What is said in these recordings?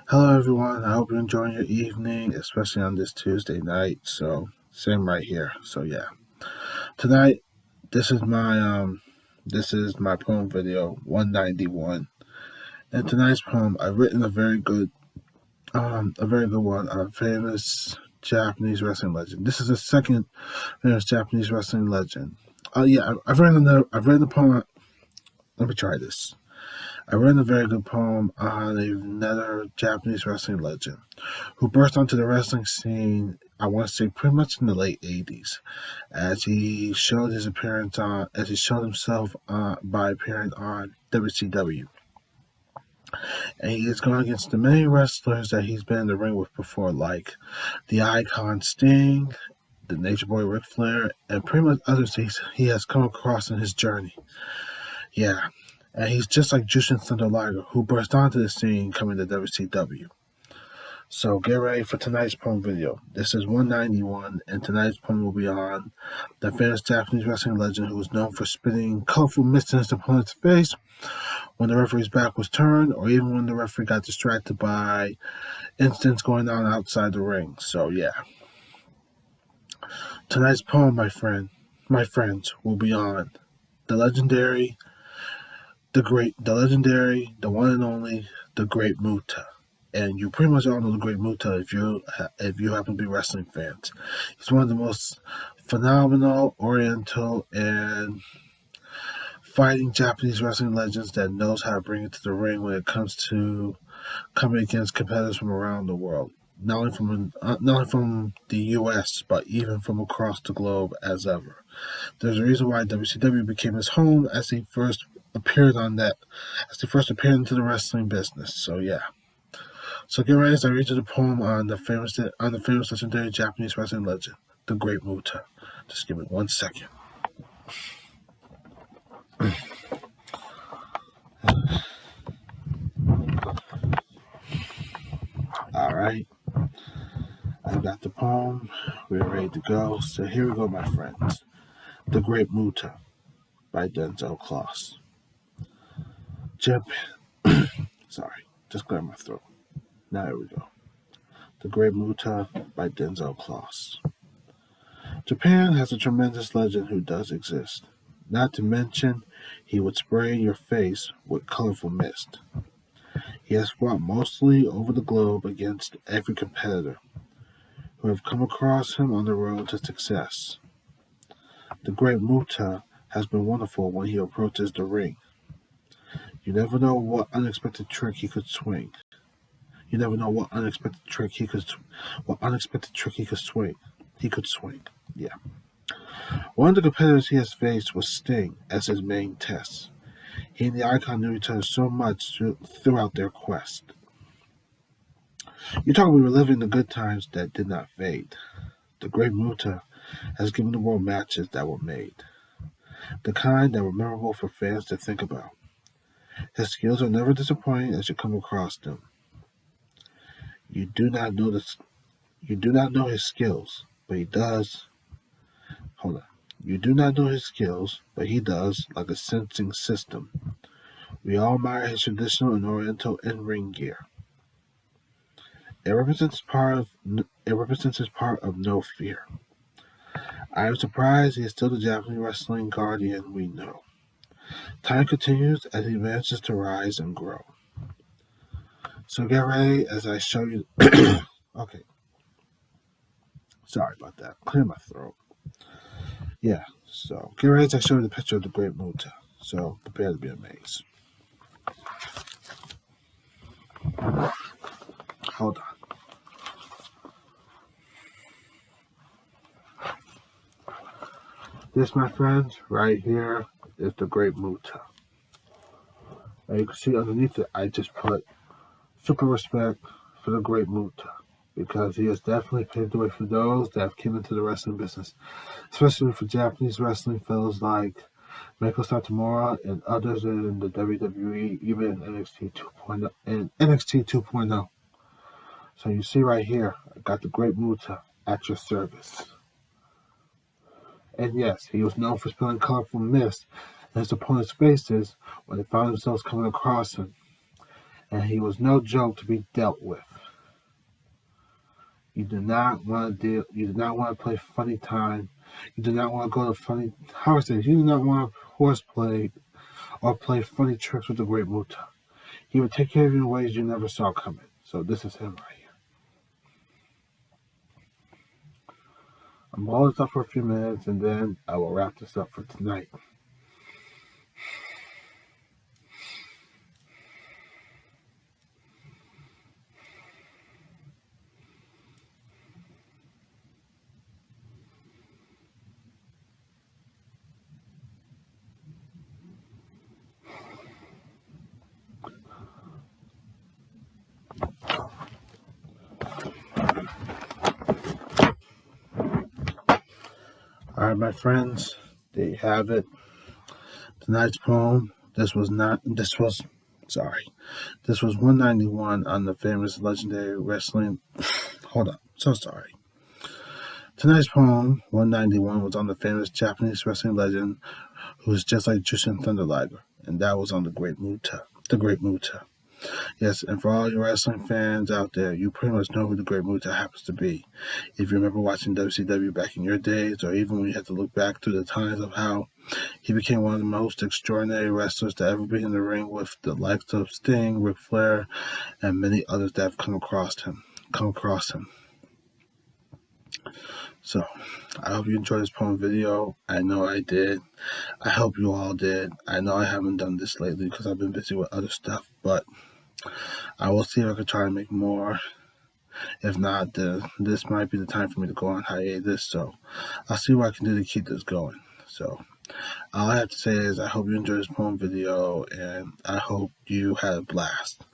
Hello, everyone. I hope you're enjoying your evening, especially on this Tuesday night. So, same right here. So, yeah, tonight this is my poem video 191. And tonight's poem, I've written a very good one on a famous Japanese wrestling legend. This is the second famous Japanese wrestling legend. I've written a poem. Let me try this. I wrote a very good poem on another Japanese wrestling legend who burst onto the wrestling scene, I want to say pretty much in the late 80s, as he showed himself by appearing on WCW. And he is going against the many wrestlers that he's been in the ring with before, like the Icon Sting, the Nature Boy Ric Flair, and pretty much others he has come across in his journey. Yeah. And he's just like Jushin Thunder Liger, who burst onto the scene coming to WCW. So get ready for tonight's poem video. This is 191, and tonight's poem will be on the famous Japanese wrestling legend who was known for spitting colorful mist in his opponent's face when the referee's back was turned, or even when the referee got distracted by incidents going on outside the ring. So yeah, tonight's poem, my friends, will be on the legendary, the one and only, the Great Muta. And you pretty much all know the Great Muta if you happen to be wrestling fans. He's one of the most phenomenal, oriental, and fighting Japanese wrestling legends that knows how to bring it to the ring when it comes to coming against competitors from around the world. Not only from the U.S., but even from across the globe as ever. There's a reason why WCW became his home as he first appeared into the wrestling business. So yeah. So get ready as I read you the poem on the famous legendary Japanese wrestling legend, the Great Muta. Just give me 1 second. All right, I got the poem. We're ready to go. So here we go, my friends. The Great Muta by Denzel Kloss. Sorry, just clear my throat. Now here we go. The Great Muta by Denzel Kloss. Japan has a tremendous legend who does exist. Not to mention, he would spray your face with colorful mist. He has fought mostly over the globe against every competitor who have come across him on the road to success. The Great Muta has been wonderful when he approaches the ring. You never know what unexpected trick he could swing. You never know what unexpected trick he could swing. Yeah. One of the competitors he has faced was Sting as his main test. He and the Icon knew each other so much throughout their quest. You talk about reliving the good times that did not fade. The Great Muta has given the world matches that were made, the kind that were memorable for fans to think about. His skills are never disappointing as you come across them. You do not know his skills, but he does. Hold on. You do not know his skills, but he does, like a sensing system. We all admire his traditional and oriental in-ring gear. It represents his part of no fear. I am surprised he is still the Japanese wrestling guardian we know. Time continues as he manages to rise and grow. So get ready as I show you. Okay, sorry about that. Clear my throat. Yeah, so get ready as I show you the picture of the Great Muta. So prepare to be amazed. Hold on. This, my friends, right here is the Great Muta. And you can see underneath it, I just put super respect for the Great Muta because he has definitely paved the way for those that have come into the wrestling business, especially for Japanese wrestling fellows like Meiko Satomura and others in the WWE, even in NXT 2.0. So you see right here, I got the Great Muta at your service. And yes, he was known for spilling colorful mist in his opponent's faces when they found themselves coming across him. and he was no joke to be dealt with. You do not want to deal. You do not want to play funny time. You do not want to go to funny. How I say? You do not want to horseplay or play funny tricks with the Great Muta. He would take care of you in ways you never saw coming. So this is him right here. I'm holding this up for a few minutes, and then I will wrap this up for tonight. All right, my friends, there you have it. Tonight's poem. This was 191 on the famous legendary wrestling. Hold on, so sorry. Tonight's poem, 191, was on the famous Japanese wrestling legend who is just like Jushin Thunder Liger, and that was on the Great Muta. The Great Muta. Yes, and for all your wrestling fans out there, you pretty much know who the Great Muta happens to be. If you remember watching WCW back in your days, or even when you had to look back through the times of how he became one of the most extraordinary wrestlers to ever be in the ring with the likes of Sting, Ric Flair, and many others that have come across him. So, I hope you enjoyed this poem video. I know I did. I hope you all did. I know I haven't done this lately because I've been busy with other stuff, but I will see if I can try to make more. If not, this might be the time for me to go on hiatus, so I'll see what I can do to keep this going. So, all I have to say is I hope you enjoyed this poem video, and I hope you had a blast.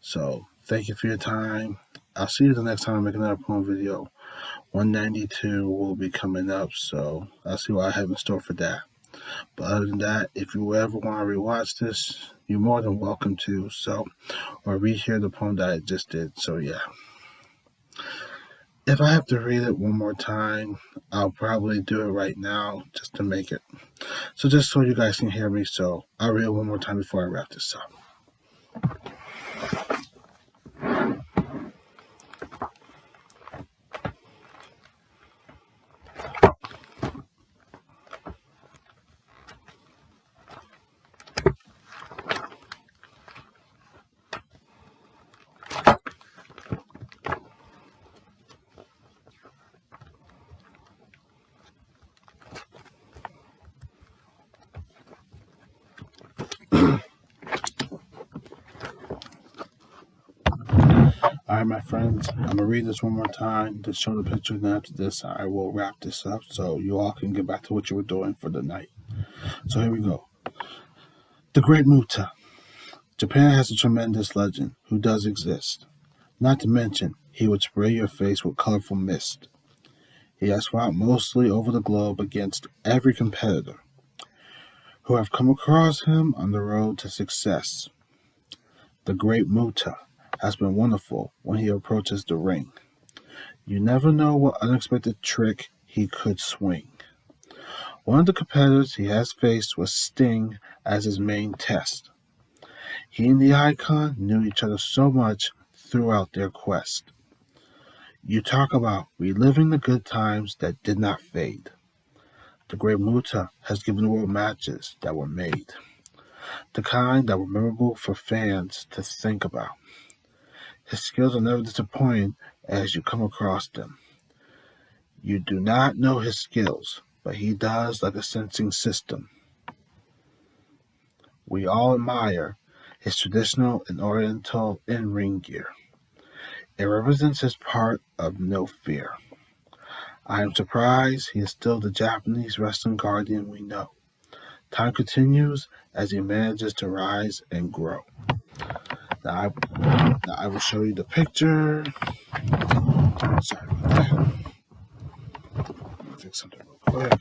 So, thank you for your time. I'll see you the next time I make another poem video. 192 will be coming up, so I'll see what I have in store for that. But other than that, if you ever want to rewatch this, you're more than welcome to, or rehear the poem that I just did. So, yeah. If I have to read it one more time, I'll probably do it right now just to make it. So just so you guys can hear me, so I'll read it one more time before I wrap this up. All right, my friends, I'm going to read this one more time to show the picture, and then after this, I will wrap this up so you all can get back to what you were doing for the night. So here we go. The Great Muta. Japan has a tremendous legend who does exist. Not to mention, he would spray your face with colorful mist. He has fought mostly over the globe against every competitor who have come across him on the road to success. The Great Muta has been wonderful when he approaches the ring. You never know what unexpected trick he could swing. One of the competitors he has faced was Sting as his main test. He and the Icon knew each other so much throughout their quest. You talk about reliving the good times that did not fade. The Great Muta has given the world matches that were made. The kind that were memorable for fans to think about. His skills are never disappointing as you come across them. You do not know his skills, but he does like a sensing system. We all admire his traditional and oriental in-ring gear. It represents his part of no fear. I am surprised he is still the Japanese wrestling guardian we know. Time continues as he manages to rise and grow. Now I will show you the picture. Sorry about that. Let me fix something real quick.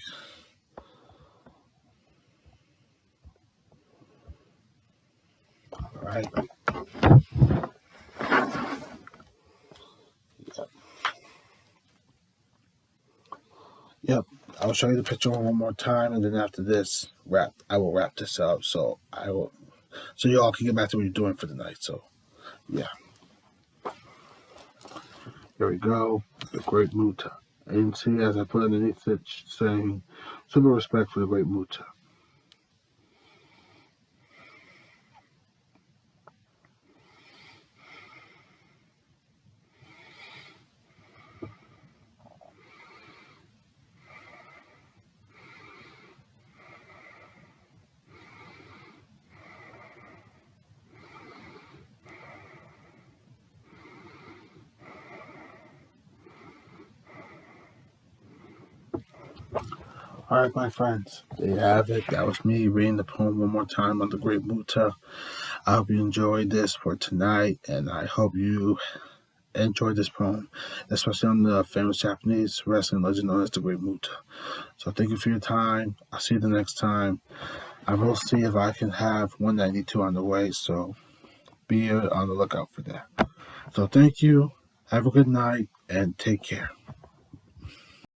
All right. Yep. I'll show you the picture one more time, and then after this, I will wrap this up. So you all can get back to what you're doing for the night. So Yeah, here we go. The Great Muta. And see, as I put underneath it, saying, super respect for the Great Muta. All right, my friends, there you have it. That was me reading the poem one more time on the Great Muta. I hope you enjoyed this for tonight, and I hope you enjoyed this poem, especially on the famous Japanese wrestling legend known as the Great Muta. So thank you for your time. I'll see you the next time. I will see if I can have 192 on the way, so be on the lookout for that. So thank you. Have a good night, and take care.